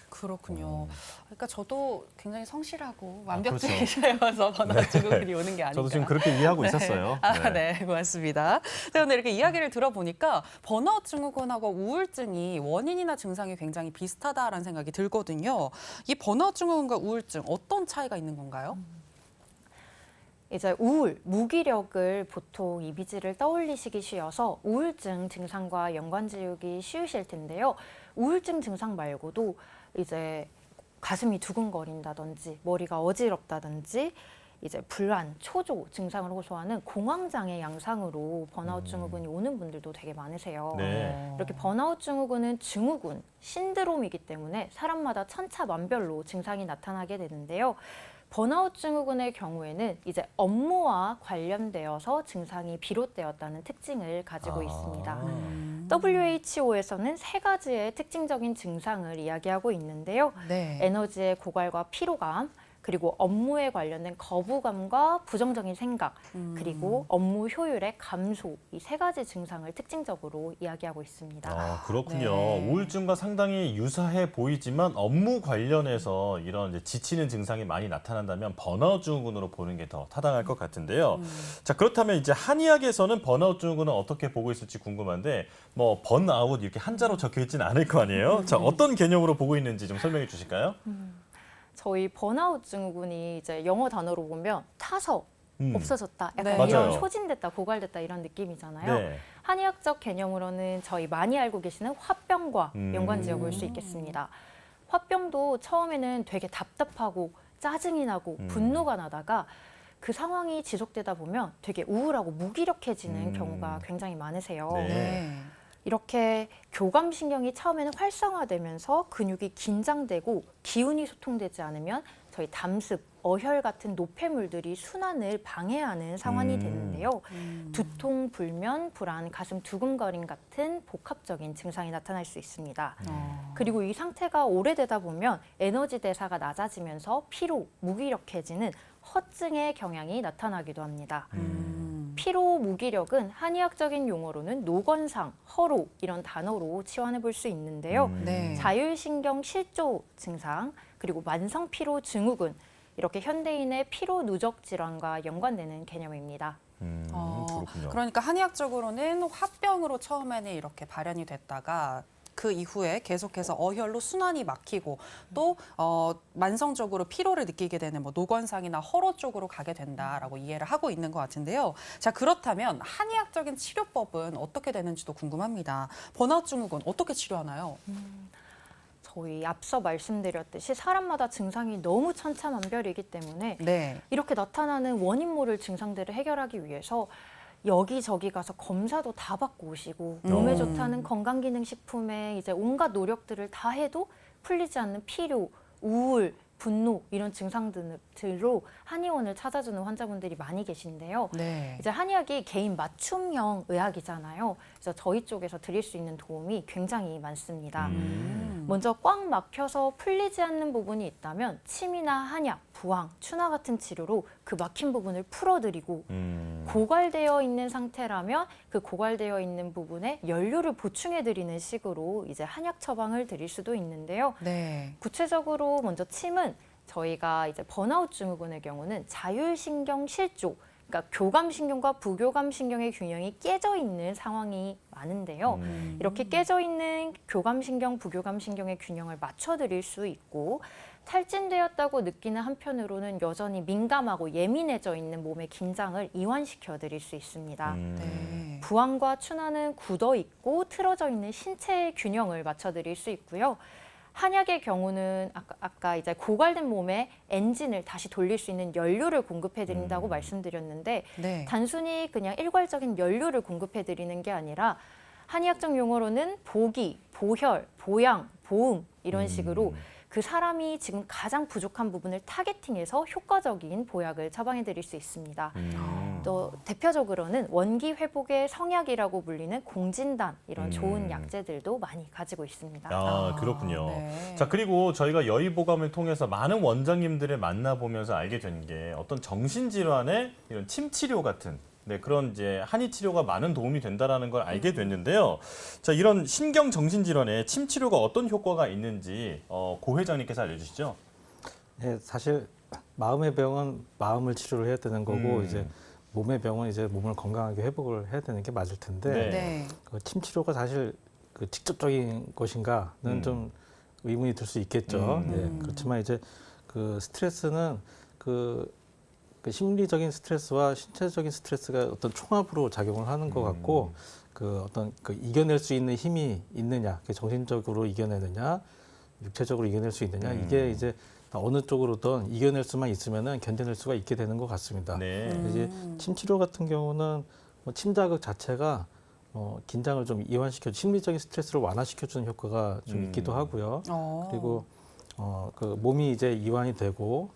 그렇군요. 그러니까 저도 굉장히 성실하고 그렇죠. 완벽주의자여서 번아웃 증후군이 오는 게 아닌가. 저도 지금 그렇게 이해하고 있었어요. 네, 고맙습니다. 자, 오늘 이렇게 이야기를 들어보니까 번아웃 증후군하고 우울증이 원인이나 증상이 굉장히 비슷하다라는 생각이 들거든요. 이 번아웃 증후군과 우울증 어떤 차이가 있는 건가요? 이제 우울, 무기력을 보통 이미지를 떠올리시기 쉬워서 우울증 증상과 연관지우기 쉬우실 텐데요. 우울증 증상 말고도 이제 가슴이 두근거린다든지 머리가 어지럽다든지 이제 불안, 초조 증상을 호소하는 공황장애 양상으로 번아웃 증후군이 오는 분들도 되게 많으세요. 네. 이렇게 번아웃 증후군은 증후군, 신드롬이기 때문에 사람마다 천차만별로 증상이 나타나게 되는데요. 번아웃 증후군의 경우에는 이제 업무와 관련되어서 증상이 비롯되었다는 특징을 가지고 있습니다. WHO에서는 3가지의 특징적인 증상을 이야기하고 있는데요. 네. 에너지의 고갈과 피로감, 그리고 업무에 관련된 거부감과 부정적인 생각, 그리고 업무 효율의 감소, 이 3가지 증상을 특징적으로 이야기하고 있습니다. 아, 그렇군요. 네. 우울증과 상당히 유사해 보이지만 업무 관련해서 이런 이제 지치는 증상이 많이 나타난다면 번아웃 증후군으로 보는 게 더 타당할 것 같은데요. 자, 그렇다면 이제 한의학에서는 번아웃 증후군은 어떻게 보고 있을지 궁금한데 뭐 번아웃 이렇게 한자로 적혀 있지는 않을 거 아니에요? 자, 어떤 개념으로 보고 있는지 좀 설명해 주실까요? 저희 번아웃 증후군이 이제 영어 단어로 보면 타서 없어졌다, 약간 네. 이런 맞아요. 소진됐다, 고갈됐다 이런 느낌이잖아요. 네. 한의학적 개념으로는 저희 많이 알고 계시는 화병과 연관지어 볼 수 있겠습니다. 화병도 처음에는 되게 답답하고 짜증이 나고 분노가 나다가 그 상황이 지속되다 보면 되게 우울하고 무기력해지는 경우가 굉장히 많으세요. 네. 네. 이렇게 교감신경이 처음에는 활성화되면서 근육이 긴장되고 기운이 소통되지 않으면 저희 담습, 어혈 같은 노폐물들이 순환을 방해하는 상황이 되는데요. 두통, 불면, 불안, 가슴 두근거림 같은 복합적인 증상이 나타날 수 있습니다. 그리고 이 상태가 오래되다 보면 에너지 대사가 낮아지면서 피로, 무기력해지는 허증의 경향이 나타나기도 합니다. 피로, 무기력은 한의학적인 용어로는 노건상, 허로 이런 단어로 치환해 볼 수 있는데요. 네. 자율신경 실조 증상, 그리고 만성 피로 증후군, 이렇게 현대인의 피로 누적 질환과 연관되는 개념입니다. 그렇군요. 그러니까 한의학적으로는 화병으로 처음에는 이렇게 발현이 됐다가 그 이후에 계속해서 어혈로 순환이 막히고 또 만성적으로 피로를 느끼게 되는 뭐 노건상이나 허로 쪽으로 가게 된다라고 이해를 하고 있는 것 같은데요. 자, 그렇다면 한의학적인 치료법은 어떻게 되는지도 궁금합니다. 번아웃 증후군 어떻게 치료하나요? 저희 앞서 말씀드렸듯이 사람마다 증상이 너무 천차만별이기 때문에 네. 이렇게 나타나는 원인 모를 증상들을 해결하기 위해서 여기저기 가서 검사도 다 받고 오시고 몸에 좋다는 건강기능식품에 이제 온갖 노력들을 다 해도 풀리지 않는 피로, 우울, 분노 이런 증상들로 한의원을 찾아주는 환자분들이 많이 계신데요. 네. 이제 한의학이 개인 맞춤형 의학이잖아요. 그래서 저희 쪽에서 드릴 수 있는 도움이 굉장히 많습니다. 먼저 꽉 막혀서 풀리지 않는 부분이 있다면 침이나 한약, 부항, 추나 같은 치료로 그 막힌 부분을 풀어드리고 고갈되어 있는 상태라면 그 고갈되어 있는 부분에 연료를 보충해드리는 식으로 이제 한약 처방을 드릴 수도 있는데요. 네. 구체적으로 먼저 침은 저희가 이제 번아웃 증후군의 경우는 자율신경 실조, 그러니까 교감신경과 부교감신경의 균형이 깨져 있는 상황이 많은데요. 이렇게 깨져 있는 교감신경, 부교감신경의 균형을 맞춰드릴 수 있고 탈진되었다고 느끼는 한편으로는 여전히 민감하고 예민해져 있는 몸의 긴장을 이완시켜 드릴 수 있습니다. 네. 부항과 추나는 굳어 있고 틀어져 있는 신체의 균형을 맞춰 드릴 수 있고요. 한약의 경우는 아까 이제 고갈된 몸에 엔진을 다시 돌릴 수 있는 연료를 공급해 드린다고 말씀드렸는데 네. 단순히 그냥 일괄적인 연료를 공급해 드리는 게 아니라 한의학적 용어로는 보기, 보혈, 보양, 보음 이런 식으로 그 사람이 지금 가장 부족한 부분을 타겟팅해서 효과적인 보약을 처방해 드릴 수 있습니다. 또 대표적으로는 원기 회복의 성약이라고 불리는 공진단 이런 좋은 약재들도 많이 가지고 있습니다. 아, 그렇군요. 네. 자, 그리고 저희가 여의보감을 통해서 많은 원장님들을 만나보면서 알게 된 게 어떤 정신질환의 이런 침치료 같은 그런 이제 한의 치료가 많은 도움이 된다라는 걸 알게 됐는데요. 자, 이런 신경 정신 질환에 침 치료가 어떤 효과가 있는지 고 회장님께서 알려주시죠. 네, 사실 마음의 병은 마음을 치료를 해야 되는 거고 이제 몸의 병은 이제 몸을 건강하게 회복을 해야 되는 게 맞을 텐데 네. 네. 그 침 치료가 사실 그 직접적인 것인가는 좀 의문이 들 수 있겠죠. 네, 그렇지만 이제 그 스트레스는 그 심리적인 스트레스와 신체적인 스트레스가 어떤 총합으로 작용을 하는 것 같고 그 어떤 그 이겨낼 수 있는 힘이 있느냐, 정신적으로 이겨내느냐, 육체적으로 이겨낼 수 있느냐 이게 이제 어느 쪽으로든 이겨낼 수만 있으면은 견뎌낼 수가 있게 되는 것 같습니다. 네. 이제 침 치료 같은 경우는 뭐 침 자극 자체가 긴장을 좀 이완시켜 심리적인 스트레스를 완화시켜주는 효과가 좀 있기도 하고요. 그리고 그 몸이 이제 이완이 되고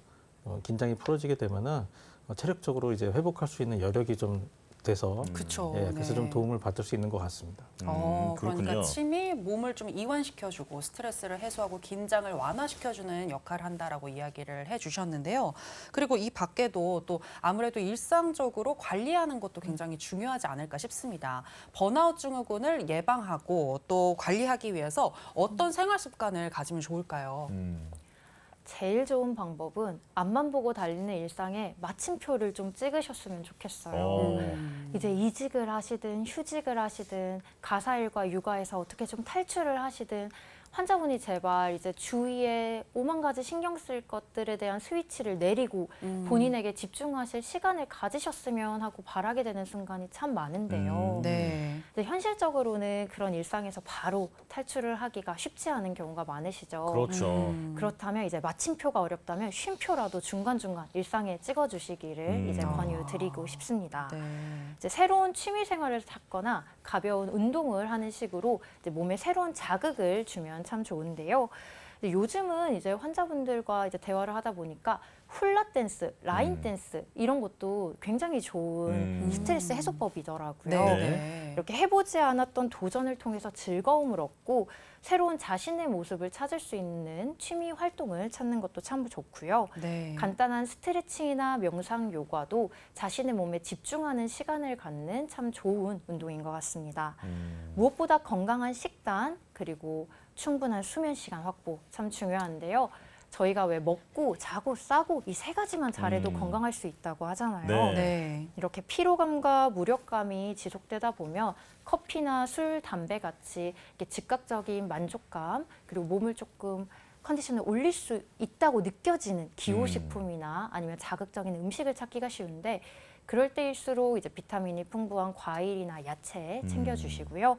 긴장이 풀어지게 되면은 체력적으로 이제 회복할 수 있는 여력이 좀 돼서 그쵸. 예, 그래서 네. 좀 도움을 받을 수 있는 것 같습니다. 그러니까 그렇군요. 침이 몸을 좀 이완시켜주고 스트레스를 해소하고 긴장을 완화시켜주는 역할을 한다라고 이야기를 해주셨는데요. 그리고 이 밖에도 또 아무래도 일상적으로 관리하는 것도 굉장히 중요하지 않을까 싶습니다. 번아웃 증후군을 예방하고 또 관리하기 위해서 어떤 생활 습관을 가지면 좋을까요? 제일 좋은 방법은 앞만 보고 달리는 일상에 마침표를 좀 찍으셨으면 좋겠어요. 이제 이직을 하시든 휴직을 하시든 가사일과 육아에서 어떻게 좀 탈출을 하시든 환자분이 제발 이제 주위에 오만 가지 신경 쓸 것들에 대한 스위치를 내리고 본인에게 집중하실 시간을 가지셨으면 하고 바라게 되는 순간이 참 많은데요. 네. 근데 현실적으로는 그런 일상에서 바로 탈출을 하기가 쉽지 않은 경우가 많으시죠. 그렇죠. 그렇다면 이제 마침표가 어렵다면 쉼표라도 중간중간 일상에 찍어주시기를 이제 권유드리고 싶습니다. 네. 이제 새로운 취미 생활을 찾거나 가벼운 운동을 하는 식으로 이제 몸에 새로운 자극을 주면 참 좋은데요. 근데 요즘은 이제 환자분들과 이제 대화를 하다 보니까 훌라 댄스, 라인 댄스 이런 것도 굉장히 좋은 스트레스 해소법이더라고요. 네. 이렇게 해보지 않았던 도전을 통해서 즐거움을 얻고 새로운 자신의 모습을 찾을 수 있는 취미 활동을 찾는 것도 참 좋고요. 네. 간단한 스트레칭이나 명상 요가도 자신의 몸에 집중하는 시간을 갖는 참 좋은 운동인 것 같습니다. 무엇보다 건강한 식단 그리고 충분한 수면 시간 확보 참 중요한데요. 저희가 왜 먹고 자고 싸고 이 세 가지만 잘해도 건강할 수 있다고 하잖아요. 네. 네. 이렇게 피로감과 무력감이 지속되다 보면 커피나 술, 담배 같이 이렇게 즉각적인 만족감 그리고 몸을 조금 컨디션을 올릴 수 있다고 느껴지는 기호식품이나 아니면 자극적인 음식을 찾기가 쉬운데 그럴 때일수록 이제 비타민이 풍부한 과일이나 야채 챙겨주시고요.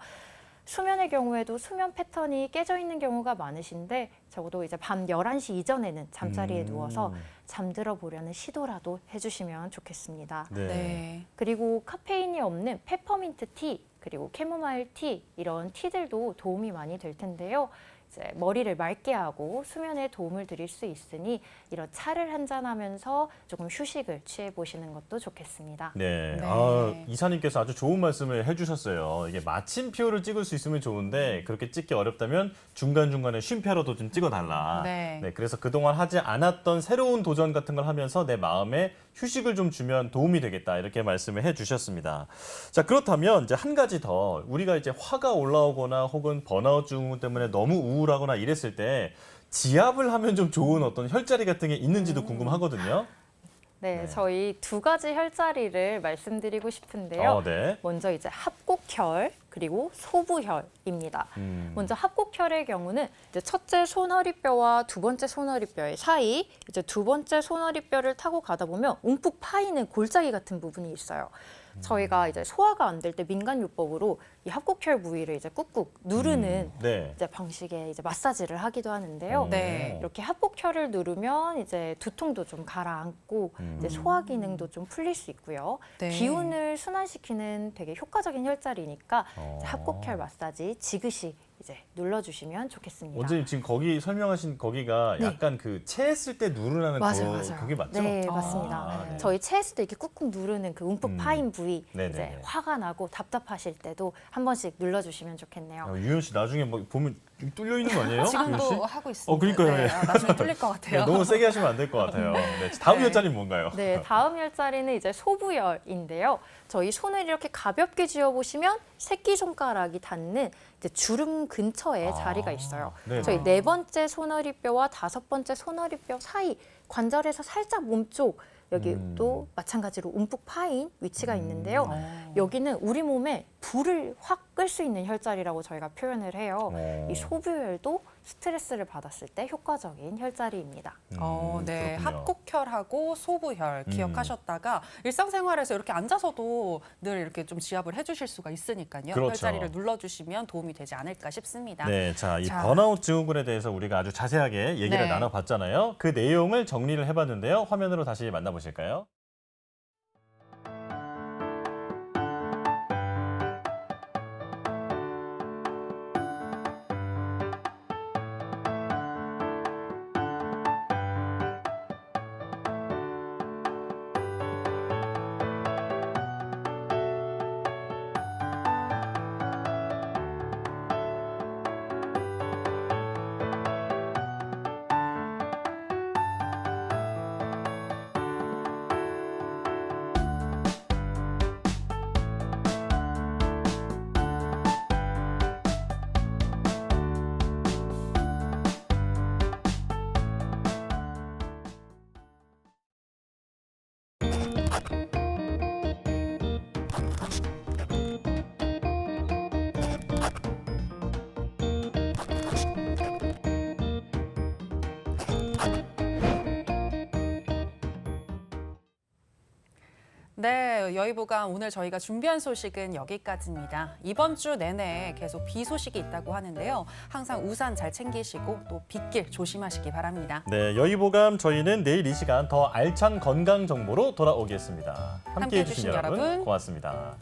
수면의 경우에도 수면 패턴이 깨져 있는 경우가 많으신데 적어도 이제 밤 11시 이전에는 잠자리에 누워서 잠들어 보려는 시도라도 해주시면 좋겠습니다. 네. 네. 그리고 카페인이 없는 페퍼민트 티 그리고 캐모마일 티 이런 티들도 도움이 많이 될 텐데요. 이제 머리를 맑게 하고 수면에 도움을 드릴 수 있으니 이런 차를 한잔하면서 조금 휴식을 취해 보시는 것도 좋겠습니다. 네. 네. 아, 이사님께서 아주 좋은 말씀을 해주셨어요. 이게 마침표를 찍을 수 있으면 좋은데 그렇게 찍기 어렵다면 중간중간에 쉼표라도 좀 찍어달라. 네. 그래서 그동안 하지 않았던 새로운 도전 같은 걸 하면서 내 마음에 휴식을 좀 주면 도움이 되겠다. 이렇게 말씀을 해주셨습니다. 자, 그렇다면 이제 한 가지 더 우리가 이제 화가 올라오거나 혹은 번아웃 증후군 때문에 너무 우울하거나 이랬을 때 지압을 하면 좀 좋은 어떤 혈자리 같은 게 있는지도 궁금하거든요. 네, 저희 두 가지 혈자리를 말씀드리고 싶은데요. 네. 먼저 이제 합곡혈 그리고 소부혈입니다. 먼저 합곡혈의 경우는 이제 첫째 손허리뼈와 두 번째 손허리뼈의 사이, 이제 두 번째 손허리뼈를 타고 가다 보면 움푹 파이는 골짜기 같은 부분이 있어요. 저희가 이제 소화가 안 될 때 민간요법으로 이 합곡혈 부위를 이제 꾹꾹 누르는 네. 이제 방식의 이제 마사지를 하기도 하는데요. 네. 이렇게 합곡혈을 누르면 이제 두통도 좀 가라앉고 이제 소화 기능도 좀 풀릴 수 있고요. 네. 기운을 순환시키는 되게 효과적인 혈자리니까 이제 합곡혈 마사지 지그시 이제 눌러주시면 좋겠습니다. 원장님 지금 거기 설명하신 거기가 네. 약간 그 체했을 때 누르라는 맞아요. 그게 맞죠? 네, 맞습니다. 아, 네. 저희 체에서도 이렇게 꾹꾹 누르는 그 움푹 파인 부위 네네네. 이제 화가 나고 답답하실 때도 한 번씩 눌러주시면 좋겠네요. 야, 유현 씨 나중에 뭐 보면 뚫려 있는 거 아니에요? 유현 씨? 지금도 하고 있습니다. 그러니까요. 네, 나중에 뚫릴 것 같아요. 네, 너무 세게 하시면 안 될 것 같아요. 네, 다음 네. 혈자리는 뭔가요? 네, 다음 혈자리는 이제 소부혈인데요. 저희 손을 이렇게 가볍게 쥐어보시면 새끼손가락이 닿는 이제 주름 근처에 자리가 있어요. 네네. 저희 네 번째 손허리뼈와 다섯 번째 손허리뼈 사이 관절에서 살짝 몸쪽 여기도 마찬가지로 움푹 파인 위치가 있는데요. 여기는 우리 몸에 불을 확 끌 수 있는 혈자리라고 저희가 표현을 해요. 이 소부혈도 스트레스를 받았을 때 효과적인 혈자리입니다. 네. 그렇군요. 합곡혈하고 소부혈 기억하셨다가 일상생활에서 이렇게 앉아서도 늘 이렇게 좀 지압을 해주실 수가 있으니까요. 그렇죠. 혈자리를 눌러주시면 도움이 되지 않을까 싶습니다. 네, 자, 이 자. 번아웃 증후군에 대해서 우리가 아주 자세하게 얘기를 네. 나눠봤잖아요. 그 내용을 정리를 해봤는데요. 화면으로 다시 만나보실까요? 네, 여의보감 오늘 저희가 준비한 소식은 여기까지입니다. 이번 주 내내 계속 비 소식이 있다고 하는데요. 항상 우산 잘 챙기시고 또 빗길 조심하시기 바랍니다. 네, 여의보감 저희는 내일 이 시간 더 알찬 건강 정보로 돌아오겠습니다. 함께해 주신 여러분 고맙습니다.